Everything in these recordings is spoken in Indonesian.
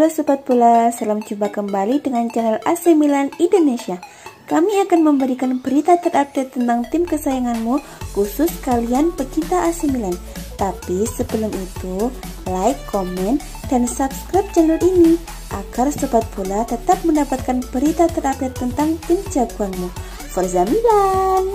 Halo Sobat Bola, salam jumpa kembali dengan channel AC Milan Indonesia. Kami akan memberikan berita terupdate tentang tim kesayanganmu, khusus kalian pecinta AC Milan. Tapi sebelum itu, like, komen, dan subscribe channel ini agar Sobat Bola tetap mendapatkan berita terupdate tentang tim jagoanmu. Forza Milan!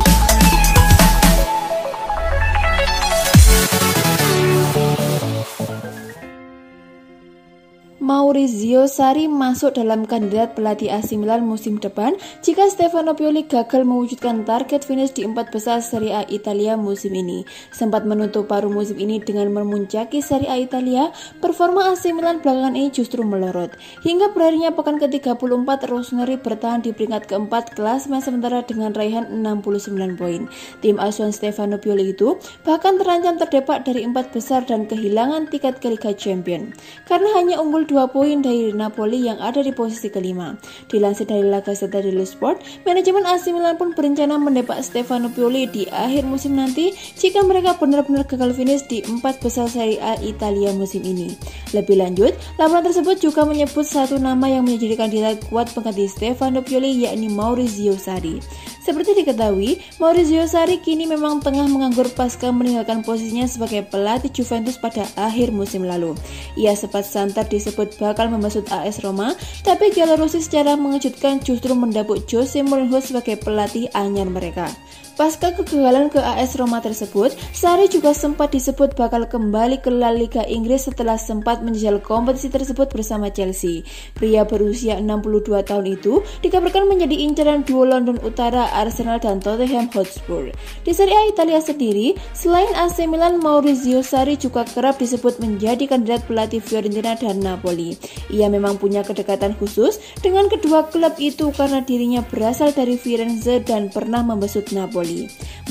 Maurizio Sarri masuk dalam kandidat pelatih AC Milan musim depan jika Stefano Pioli gagal mewujudkan target finish di 4 besar Serie A Italia musim ini. Sempat menutup paruh musim ini dengan memuncaki Serie A Italia, performa AC Milan belakangan ini justru melorot. Hingga berakhirnya pekan ke-34, Rossoneri bertahan di peringkat keempat klasemen sementara dengan raihan 69 poin. Tim asuhan Stefano Pioli itu bahkan terancam terdepak dari 4 besar dan kehilangan tiket ke Liga Champions karena hanya unggul 2 poin dari Napoli yang ada di posisi kelima. Dilansir dari La Gazzetta dello Sport, manajemen AC Milan pun berencana mendepak Stefano Pioli di akhir musim nanti jika mereka benar-benar gagal finish di 4 besar Serie A Italia musim ini. Lebih lanjut, laporan tersebut juga menyebut satu nama yang menjadi kandidat kuat pengganti Stefano Pioli, yakni Maurizio Sarri. Seperti diketahui, Maurizio Sarri kini memang tengah menganggur pasca meninggalkan posisinya sebagai pelatih Juventus pada akhir musim lalu. Ia sempat santer disebut bakal membesut AS Roma, tapi Giallorossi secara mengejutkan justru mendapuk Jose Mourinho sebagai pelatih anyar mereka. Pasca kegagalan ke AS Roma tersebut, Sarri juga sempat disebut bakal kembali ke La Liga Inggris setelah sempat menjajal kompetisi tersebut bersama Chelsea. Pria berusia 62 tahun itu dikabarkan menjadi incaran duo London Utara, Arsenal dan Tottenham Hotspur. Di Serie A Italia sendiri, selain AC Milan, Maurizio Sarri juga kerap disebut menjadi kandidat pelatih Fiorentina dan Napoli. Ia memang punya kedekatan khusus dengan kedua klub itu karena dirinya berasal dari Firenze dan pernah membesut Napoli.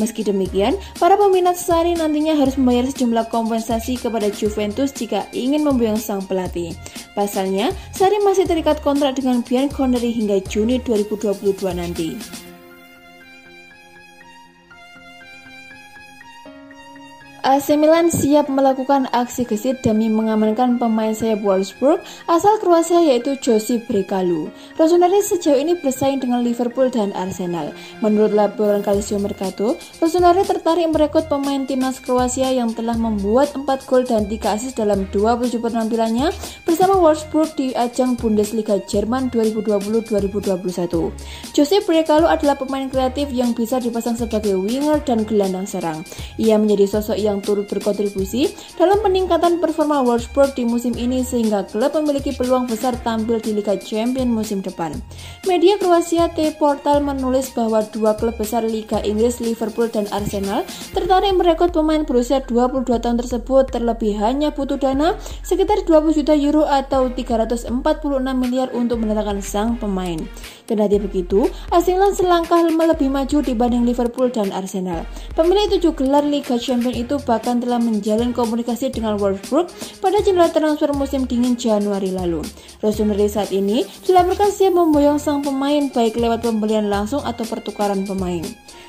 Meski demikian, para peminat Sarri nantinya harus membayar sejumlah kompensasi kepada Juventus jika ingin memboyong sang pelatih. Pasalnya, Sarri masih terikat kontrak dengan Bianconeri hingga Juni 2022 nanti. AC Milan siap melakukan aksi gesit demi mengamankan pemain sayap Wolfsburg asal Kroasia yaitu Josip Brekalo. Rossoneri sejauh ini bersaing dengan Liverpool dan Arsenal. Menurut laporan Calcio Mercato, Rossoneri tertarik merekrut pemain timnas Kroasia yang telah membuat 4 gol dan 3 assist dalam 27 penampilannya bersama Wolfsburg di ajang Bundesliga Jerman 2020-2021. Josip Brekalo adalah pemain kreatif yang bisa dipasang sebagai winger dan gelandang serang. Ia menjadi sosok yang turut berkontribusi dalam peningkatan performa Wolfsburg di musim ini sehingga klub memiliki peluang besar tampil di Liga Champions musim depan. Media Kroasia T-Portal menulis bahwa dua klub besar Liga Inggris, Liverpool dan Arsenal, tertarik merekrut pemain berusia 22 tahun tersebut, terlebih hanya butuh dana sekitar 20 juta euro atau 346 miliar untuk mendatangkan sang pemain. Kendati begitu, AC Milan selangkah lebih maju dibanding Liverpool dan Arsenal. Pemilik 7 gelar Liga Champions itu bahkan telah menjalin komunikasi dengan Wolfsburg pada jendela transfer musim dingin Januari lalu. Rossoneri saat ini dilaporkan siap memboyong sang pemain baik lewat pembelian langsung atau pertukaran pemain.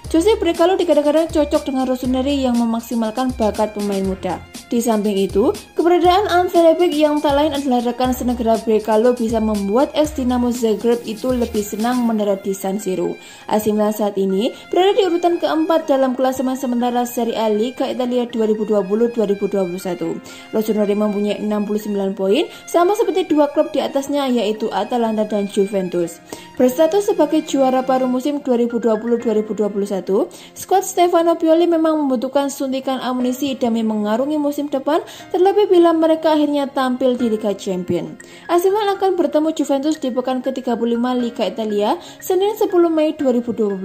Josip Brekalo dikadang-kadang cocok dengan Rossoneri yang memaksimalkan bakat pemain muda. Di samping itu, keberadaan Ante Rebic yang tak lain adalah rekan senegara Brekalo bisa membuat ex Dinamo Zagreb itu lebih senang mendarat di San Siro. AC Milan saat ini berada di urutan keempat dalam klasemen sementara Serie A Liga Italia 2020-2021. Rossoneri mempunyai 69 poin, sama seperti dua klub di atasnya yaitu Atalanta dan Juventus. Berstatus sebagai juara paruh musim 2020-2021, skuad Stefano Pioli memang membutuhkan suntikan amunisi demi mengarungi musim depan, terlebih bila mereka akhirnya tampil di Liga Champions. AC Milan akan bertemu Juventus di pekan ke-35 Liga Italia Senin 10 Mei 2021.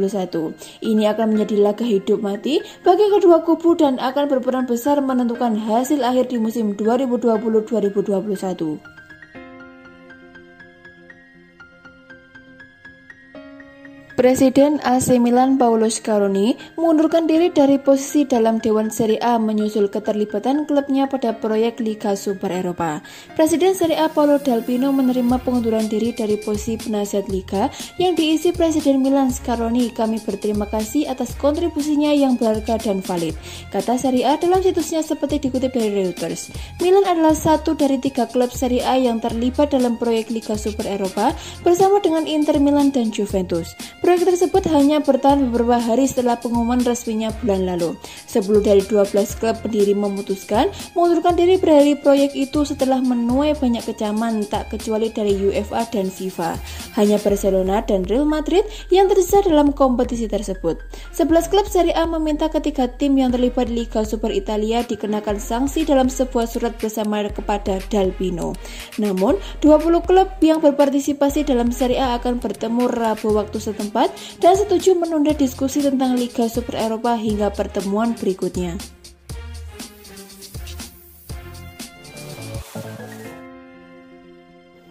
Ini akan menjadi laga hidup mati bagi kedua kubu dan akan berperan besar menentukan hasil akhir di musim 2020-2021. Presiden AC Milan Paolo Scaroni mengundurkan diri dari posisi dalam Dewan Serie A menyusul keterlibatan klubnya pada proyek Liga Super Eropa. Presiden Serie A Paolo Dal Pino menerima pengunduran diri dari posisi penasihat Liga yang diisi Presiden Milan Scaroni. Kami berterima kasih atas kontribusinya yang berharga dan valid, kata Serie A dalam situsnya seperti dikutip dari Reuters. Milan adalah satu dari 3 klub Serie A yang terlibat dalam proyek Liga Super Eropa bersama dengan Inter Milan dan Juventus. Proyek tersebut hanya bertahan beberapa hari setelah pengumuman resminya bulan lalu. 10 dari 12 klub pendiri memutuskan mengundurkan diri dari proyek itu setelah menuai banyak kecaman, tak kecuali dari UEFA dan FIFA. Hanya Barcelona dan Real Madrid yang tersisa dalam kompetisi tersebut. 11 klub Serie A meminta ketiga tim yang terlibat Liga Super Italia dikenakan sanksi dalam sebuah surat bersama kepada Dal Pino. Namun, 20 klub yang berpartisipasi dalam Serie A akan bertemu Rabu waktu setempat dan setuju menunda diskusi tentang Liga Super Eropa hingga pertemuan berikutnya.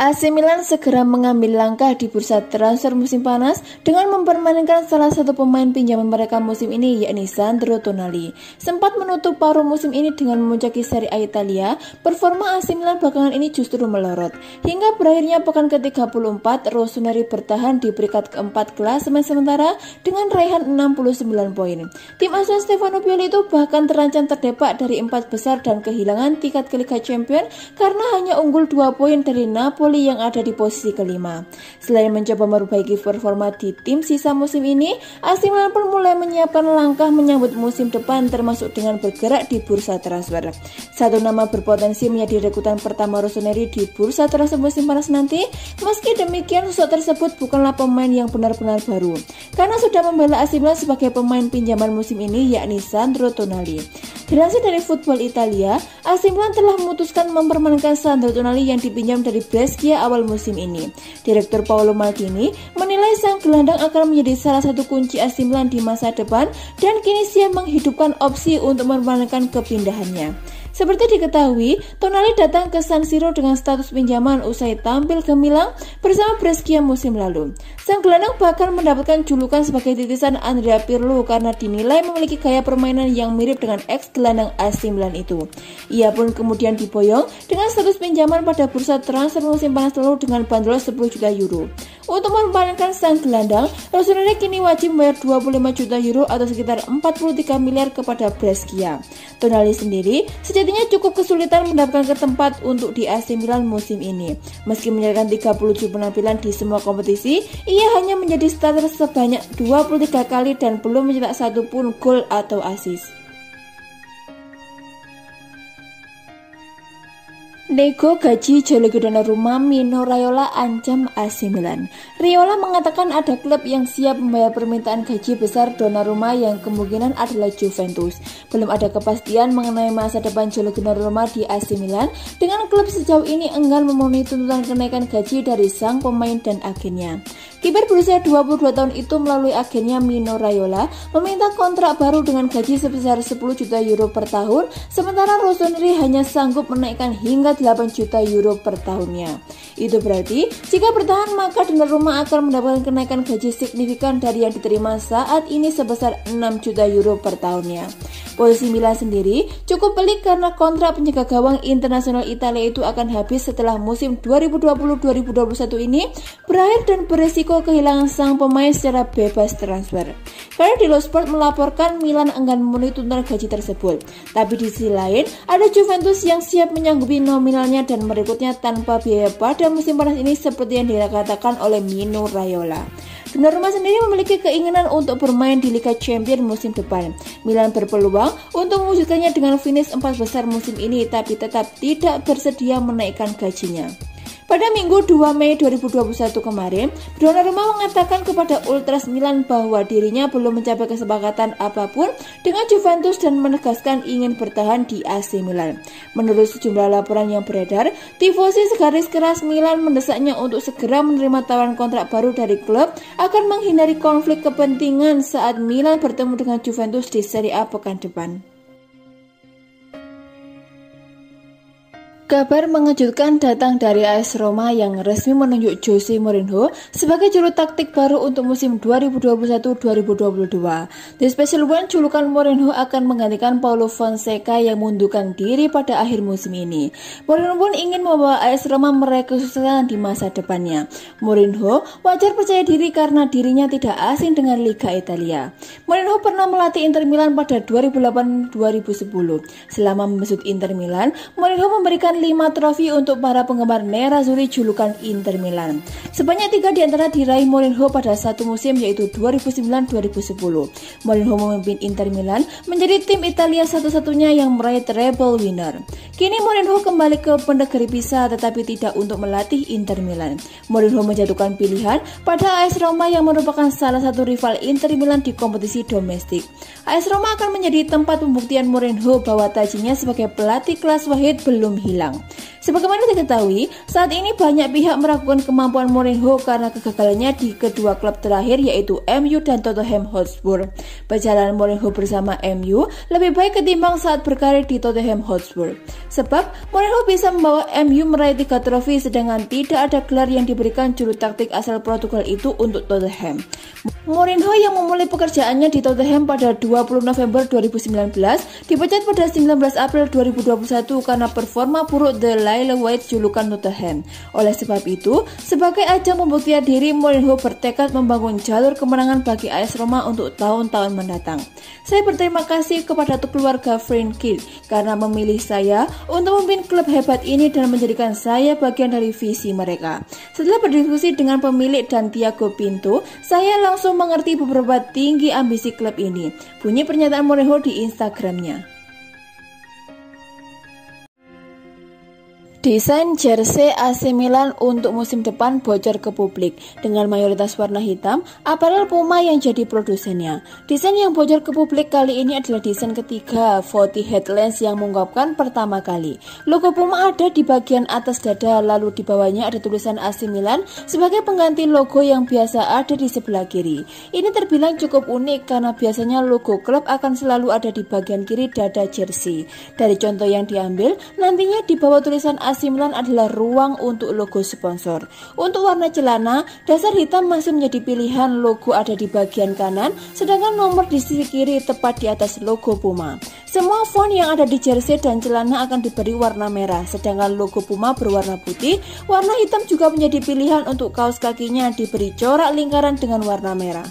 AC Milan segera mengambil langkah di bursa transfer musim panas dengan mempermainkan salah satu pemain pinjaman mereka musim ini, yakni Sandro Tonali. Sempat menutup paruh musim ini dengan memuncaki Serie A Italia, performa AC Milan belakangan ini justru melorot. Hingga berakhirnya pekan ke-34, Rossoneri bertahan di peringkat keempat klasemen sementara dengan raihan 69 poin. Tim asuhan Stefano Pioli itu bahkan terancam terdepak dari 4 besar dan kehilangan tiket ke Liga Champions karena hanya unggul 2 poin dari Napoli yang ada di posisi kelima. Selain mencoba memperbaiki performa di tim sisa musim ini, AC Milan pun mulai menyiapkan langkah menyambut musim depan termasuk dengan bergerak di bursa transfer. Satu nama berpotensi menjadi rekrutan pertama Rossoneri di bursa transfer musim panas nanti. Meski demikian, sosok tersebut bukanlah pemain yang benar-benar baru, karena sudah membela AC Milan sebagai pemain pinjaman musim ini, yakni Sandro Tonali. Dilansir dari Football Italia, AC Milan telah memutuskan mempermainkan Sandro Tonali yang dipinjam dari Brescia awal musim ini. Direktur Paolo Maldini menilai sang gelandang akan menjadi salah satu kunci AC Milan di masa depan dan kini siap menghidupkan opsi untuk mempermainkan kepindahannya. Seperti diketahui, Tonali datang ke San Siro dengan status pinjaman usai tampil gemilang bersama Brescia musim lalu. Sang gelandang bahkan mendapatkan julukan sebagai titisan Andrea Pirlo karena dinilai memiliki gaya permainan yang mirip dengan ex-gelandang AC Milan itu. Ia pun kemudian diboyong dengan status pinjaman pada bursa transfer musim panas lalu dengan bandrol 10 juta euro. Untuk mempermainkan sang gelandang, Rossoneri kini wajib membayar 25 juta euro atau sekitar 43 miliar kepada Brescia. Tonali sendiri sejatinya cukup kesulitan mendapatkan tempat untuk di AC Milan musim ini. Meski menyerahkan 37 penampilan di semua kompetisi, ia hanya menjadi starter sebanyak 23 kali dan belum mencetak satupun gol atau assist. Nego gaji jauh Donnarumma, Mino Raiola ancam AC Milan. Raiola mengatakan ada klub yang siap membayar permintaan gaji besar Donnarumma yang kemungkinan adalah Juventus. Belum ada kepastian mengenai masa depan jauh Donnarumma di AC Milan, dengan klub sejauh ini enggan memenuhi tuntutan kenaikan gaji dari sang pemain dan agennya. Kiper berusia 22 tahun itu melalui agennya Mino Raiola meminta kontrak baru dengan gaji sebesar 10 juta euro per tahun, sementara Rossoneri hanya sanggup menaikkan hingga 8 juta euro per tahunnya. Itu berarti jika bertahan maka Donnarumma akan mendapatkan kenaikan gaji signifikan dari yang diterima saat ini sebesar 6 juta euro per tahunnya. Posisi Milan sendiri cukup pelik karena kontrak penjaga gawang internasional Italia itu akan habis setelah musim 2020-2021 ini berakhir dan beresiko kehilangan sang pemain secara bebas transfer. Karena di Sport melaporkan Milan enggan memenuhi tuntutan gaji tersebut. Tapi di sisi lain, ada Juventus yang siap menyanggupi nominalnya dan merekrutnya tanpa biaya pada musim panas ini seperti yang dikatakan oleh Mino Raiola. Donnarumma sendiri memiliki keinginan untuk bermain di Liga Champions musim depan. Milan berpeluang untuk mewujudkannya dengan finish 4 besar musim ini, tapi tetap tidak bersedia menaikkan gajinya. Pada Minggu 2 Mei 2021 kemarin, Donnarumma mengatakan kepada Ultras Milan bahwa dirinya belum mencapai kesepakatan apapun dengan Juventus dan menegaskan ingin bertahan di AC Milan. Menurut sejumlah laporan yang beredar, tifosi segaris keras Milan mendesaknya untuk segera menerima tawaran kontrak baru dari klub akan menghindari konflik kepentingan saat Milan bertemu dengan Juventus di Serie A pekan depan. Kabar mengejutkan datang dari AS Roma yang resmi menunjuk Jose Mourinho sebagai juru taktik baru untuk musim 2021-2022. The Special One, julukan Mourinho akan menggantikan Paulo Fonseca yang mengundurkan diri pada akhir musim ini. Mourinho pun ingin membawa AS Roma meraih kesuksesan di masa depannya. Mourinho wajar percaya diri karena dirinya tidak asing dengan Liga Italia. Mourinho pernah melatih Inter Milan pada 2008-2010. Selama membesut Inter Milan, Mourinho memberikan 5 trofi untuk para penggemar Nerazzurri julukan Inter Milan. Sebanyak 3 diantara diraih Mourinho pada satu musim, yaitu 2009-2010. Mourinho memimpin Inter Milan menjadi tim Italia satu-satunya yang meraih treble winner. Kini Mourinho kembali ke pendegari Pisa tetapi tidak untuk melatih Inter Milan. Mourinho menjatuhkan pilihan pada AS Roma yang merupakan salah satu rival Inter Milan di kompetisi domestik. AS Roma akan menjadi tempat pembuktian Mourinho bahwa tajinya sebagai pelatih kelas Wahid belum hilang. Sebagaimana diketahui, saat ini banyak pihak meragukan kemampuan Mourinho karena kegagalannya di kedua klub terakhir, yaitu MU dan Tottenham Hotspur. Perjalanan Mourinho bersama MU lebih baik ketimbang saat berkarir di Tottenham Hotspur. Sebab Mourinho bisa membawa MU meraih 3 trofi, sedangkan tidak ada gelar yang diberikan juru taktik asal Portugal itu untuk Tottenham. Mourinho yang memulai pekerjaannya di Tottenham pada 20 November 2019 dipecat pada 19 April 2021 karena performa buruk The Lyle White julukan Tottenham. Oleh sebab itu, sebagai ajang pembuktian diri, Mourinho bertekad membangun jalur kemenangan bagi AS Roma untuk tahun-tahun mendatang. Saya berterima kasih kepada keluarga Frankie karena memilih saya untuk memimpin klub hebat ini dan menjadikan saya bagian dari visi mereka. Setelah berdiskusi dengan pemilik dan Thiago Pinto, saya langsung mengerti beberapa tinggi ambisi klub ini. Bunyi pernyataan Mourinho di Instagramnya. Desain jersey AC Milan untuk musim depan bocor ke publik. Dengan mayoritas warna hitam, aparel Puma yang jadi produsennya. Desain yang bocor ke publik kali ini adalah desain ketiga 40 Headlands yang mengungkapkan pertama kali. Logo Puma ada di bagian atas dada, lalu di bawahnya ada tulisan AC Milan sebagai pengganti logo yang biasa ada di sebelah kiri. Ini terbilang cukup unik karena biasanya logo klub akan selalu ada di bagian kiri dada jersey. Dari contoh yang diambil, nantinya di bawah tulisan AC Milan adalah ruang untuk logo sponsor. Untuk warna celana, dasar hitam masih menjadi pilihan, logo ada di bagian kanan, sedangkan nomor di sisi kiri tepat di atas logo Puma. Semua font yang ada di jersey dan celana akan diberi warna merah, sedangkan logo Puma berwarna putih. Warna hitam juga menjadi pilihan untuk kaos kakinya diberi corak lingkaran dengan warna merah.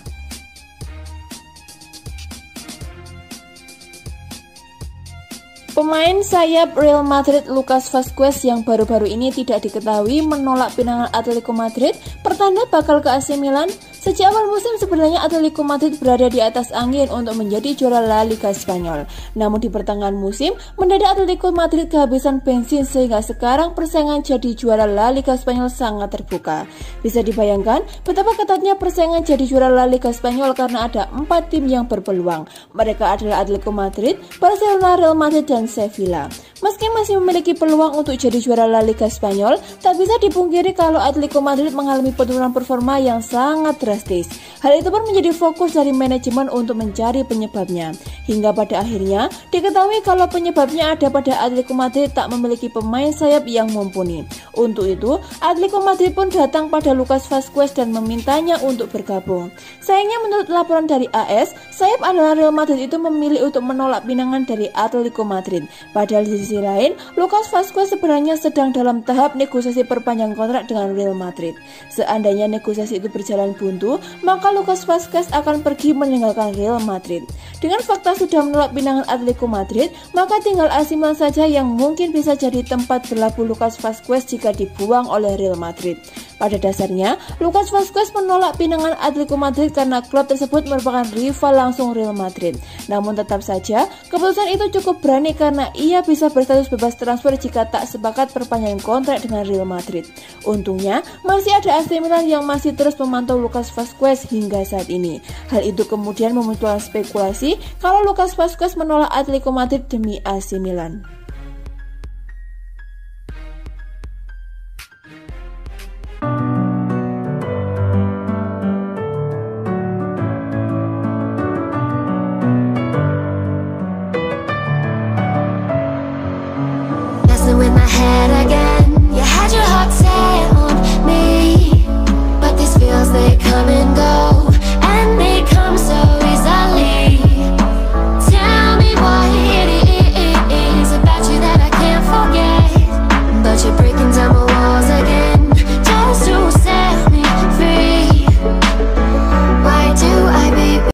Pemain sayap Real Madrid Lucas Vazquez yang baru-baru ini tidak diketahui menolak pinangan Atletico Madrid pertanda bakal ke AC Milan. Sejak awal musim sebenarnya Atletico Madrid berada di atas angin untuk menjadi juara La Liga Spanyol. Namun di pertengahan musim, mendadak Atletico Madrid kehabisan bensin sehingga sekarang persaingan jadi juara La Liga Spanyol sangat terbuka. Bisa dibayangkan betapa ketatnya persaingan jadi juara La Liga Spanyol karena ada 4 tim yang berpeluang. Mereka adalah Atletico Madrid, Barcelona, Real Madrid, dan Sevilla. Meski masih memiliki peluang untuk jadi juara La Liga Spanyol, tak bisa dipungkiri kalau Atletico Madrid mengalami penurunan performa yang sangat drastis. Hal itu pun menjadi fokus dari manajemen untuk mencari penyebabnya. Hingga pada akhirnya diketahui kalau penyebabnya ada pada Atletico Madrid tak memiliki pemain sayap yang mumpuni. Untuk itu, Atletico Madrid pun datang pada Lucas Vazquez dan memintanya untuk bergabung. Sayangnya menurut laporan dari AS, sayap adalah Real Madrid itu memilih untuk menolak pinangan dari Atletico Madrid. Padahal di sisi lain, Lucas Vazquez sebenarnya sedang dalam tahap negosiasi perpanjang kontrak dengan Real Madrid. Seandainya negosiasi itu berjalan buntu, maka Lucas Vazquez akan pergi meninggalkan Real Madrid. Dengan fakta sudah menolak pinangan Atletico Madrid, maka tinggal AC Milan saja yang mungkin bisa jadi tempat berlabuh Lucas Vazquez jika dibuang oleh Real Madrid. Pada dasarnya, Lucas Vazquez menolak pinangan Atletico Madrid karena klub tersebut merupakan rival langsung Real Madrid. Namun tetap saja, keputusan itu cukup berani karena ia bisa berstatus bebas transfer jika tak sepakat perpanjangan kontrak dengan Real Madrid. Untungnya, masih ada AC Milan yang masih terus memantau Lucas Vazquez hingga saat ini. Hal itu kemudian memunculkan spekulasi kalau Lucas Vazquez menolak Atletico Madrid demi AC Milan.